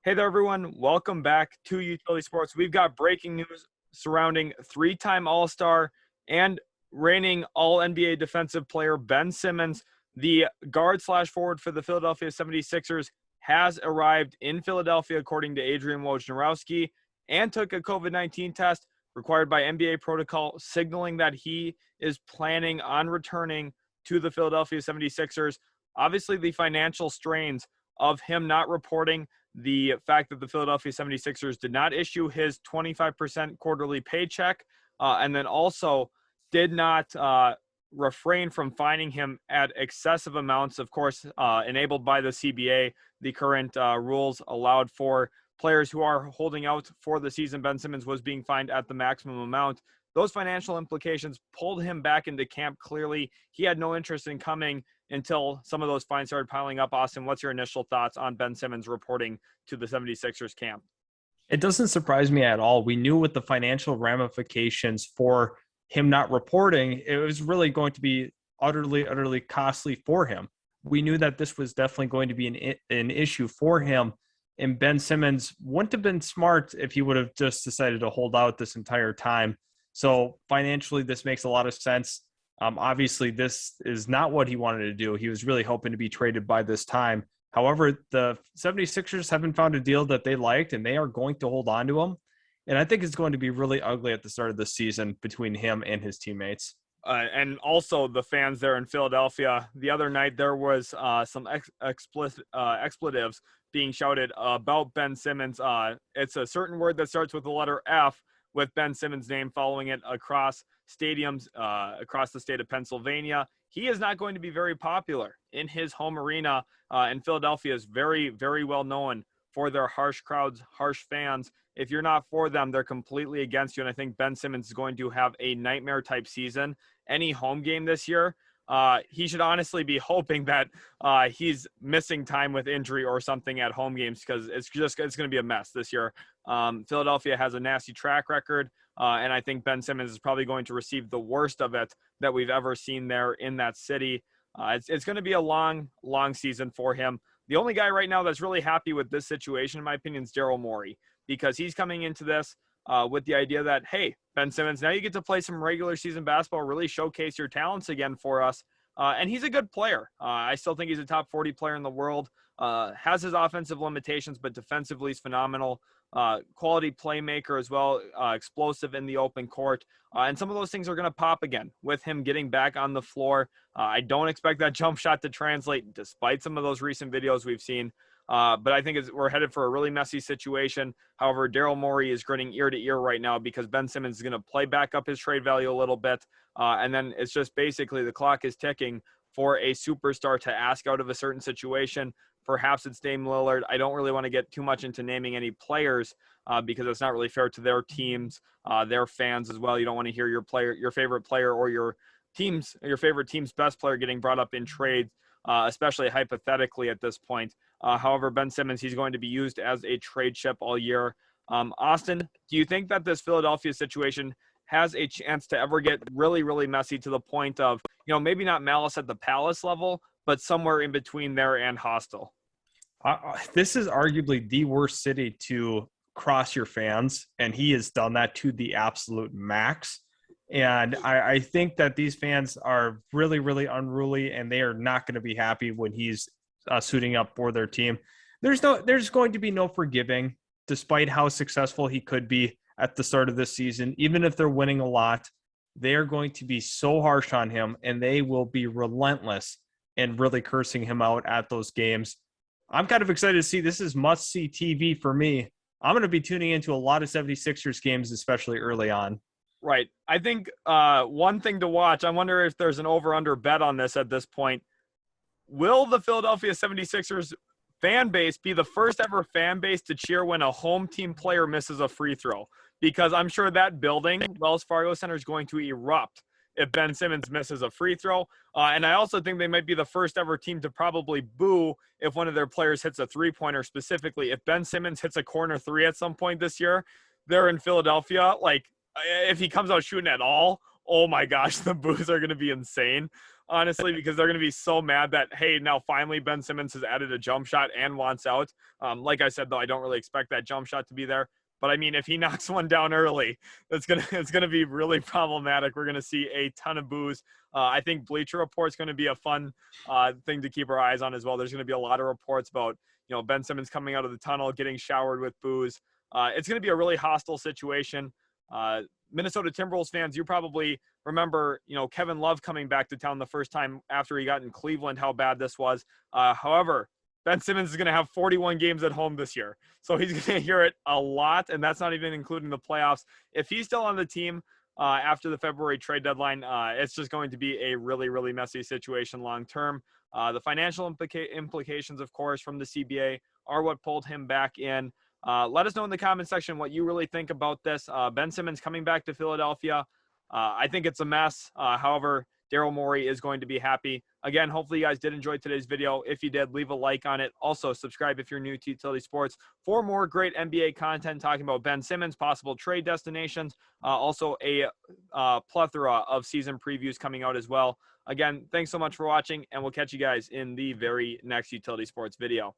Hey there, everyone. Welcome back to Utility Sports. We've got breaking news surrounding three-time All-Star and reigning All-NBA defensive player Ben Simmons. The guard/forward for the Philadelphia 76ers has arrived in Philadelphia, according to Adrian Wojnarowski, and took a COVID-19 test required by NBA protocol, signaling that he is planning on returning to the Philadelphia 76ers. Obviously, the financial strains of him not reporting, the fact that the Philadelphia 76ers did not issue his 25% quarterly paycheck, and then also did not refrain from fining him at excessive amounts, of course, enabled by the CBA. The current rules allowed for players who are holding out for the season. Ben Simmons was being fined at the maximum amount. Those financial implications pulled him back into camp. Clearly, he had no interest in coming until some of those fines started piling up. Austin, what's your initial thoughts on Ben Simmons reporting to the 76ers camp? It doesn't surprise me at all. We knew with the financial ramifications for him not reporting, it was really going to be utterly costly for him. We knew that this was definitely going to be an issue for him. And Ben Simmons wouldn't have been smart if he would have just decided to hold out this entire time. So financially, this makes a lot of sense. Obviously, this is not what he wanted to do. He was really hoping to be traded by this time. However, the 76ers haven't found a deal that they liked, and they are going to hold on to him. And I think it's going to be really ugly at the start of the season between him and his teammates. And also the fans there in Philadelphia. The other night, there was some expletives being shouted about Ben Simmons. It's a certain word that starts with the letter F, with Ben Simmons' name following it across stadiums across the state of Pennsylvania. He is not going to be very popular in his home arena, and Philadelphia is very, very well known for their harsh crowds, harsh fans. If you're not for them, they're completely against you, and I think Ben Simmons is going to have a nightmare-type season. Any home game this year, he should honestly be hoping that he's missing time with injury or something at home games, because it's going to be a mess this year. Philadelphia has a nasty track record, and I think Ben Simmons is probably going to receive the worst of it that we've ever seen there in that city. It's going to be a long season for him. The only guy right now that's really happy with this situation, in my opinion, is Daryl Morey, because he's coming into this with the idea that, hey, Ben Simmons, now you get to play some regular season basketball, really showcase your talents again for us. And he's a good player. I still think he's a top 40 player in the world. Has his offensive limitations, but defensively he's phenomenal. Quality playmaker as well, explosive in the open court. And some of those things are going to pop again with him getting back on the floor. I don't expect that jump shot to translate despite some of those recent videos we've seen. But I think we're headed for a really messy situation. However, Daryl Morey is grinning ear to ear right now because Ben Simmons is going to play back up his trade value a little bit. And then it's just basically the clock is ticking for a superstar to ask out of a certain situation. Perhaps it's Dame Lillard. I don't really want to get too much into naming any players because it's not really fair to their teams, their fans as well. You don't want to hear your favorite player or your favorite team's best player getting brought up in trades, especially hypothetically at this point. However, Ben Simmons, he's going to be used as a trade chip all year. Austin, do you think that this Philadelphia situation has a chance to ever get really, really messy to the point of, maybe not malice at the palace level, but somewhere in between there and hostile? This is arguably the worst city to cross your fans, and he has done that to the absolute max. And I think that these fans are really, really unruly, and they are not going to be happy when he's suiting up for their team. There's going to be no forgiving, despite how successful he could be at the start of this season. Even if they're winning a lot, they are going to be so harsh on him, and they will be relentless and really cursing him out at those games. I'm kind of excited to see. This is must-see TV for me. I'm going to be tuning into a lot of 76ers games, especially early on. Right. I think one thing to watch, I wonder if there's an over-under bet on this at this point. Will the Philadelphia 76ers fan base be the first ever fan base to cheer when a home team player misses a free throw? Because I'm sure that building, Wells Fargo Center, is going to erupt if Ben Simmons misses a free throw. And I also think they might be the first ever team to probably boo if one of their players hits a three-pointer. Specifically, if Ben Simmons hits a corner three at some point this year, they're in Philadelphia. Like, if he comes out shooting at all, oh my gosh, the boos are going to be insane. honestly, because they're going to be so mad that, hey, now finally Ben Simmons has added a jump shot and wants out. Like I said, though, I don't really expect that jump shot to be there. But I mean, if he knocks one down early, it's gonna be really problematic. We're gonna see a ton of boos. I think Bleacher Report's gonna be a fun thing to keep our eyes on as well. There's gonna be a lot of reports about Ben Simmons coming out of the tunnel, getting showered with boos. It's gonna be a really hostile situation. Minnesota Timberwolves fans, you probably remember Kevin Love coming back to town the first time after he got in Cleveland, how bad this was. However, Ben Simmons is going to have 41 games at home this year. So he's going to hear it a lot, and that's not even including the playoffs. If he's still on the team after the February trade deadline, it's just going to be a really, really messy situation long term. The financial implications, of course, from the CBA are what pulled him back in. Let us know in the comment section what you really think about this. Ben Simmons coming back to Philadelphia. I think it's a mess. However, Daryl Morey is going to be happy. Again, hopefully you guys did enjoy today's video. If you did, leave a like on it. Also, subscribe if you're new to Utility Sports for more great NBA content talking about Ben Simmons, possible trade destinations, also a plethora of season previews coming out as well. Again, thanks so much for watching, and we'll catch you guys in the very next Utility Sports video.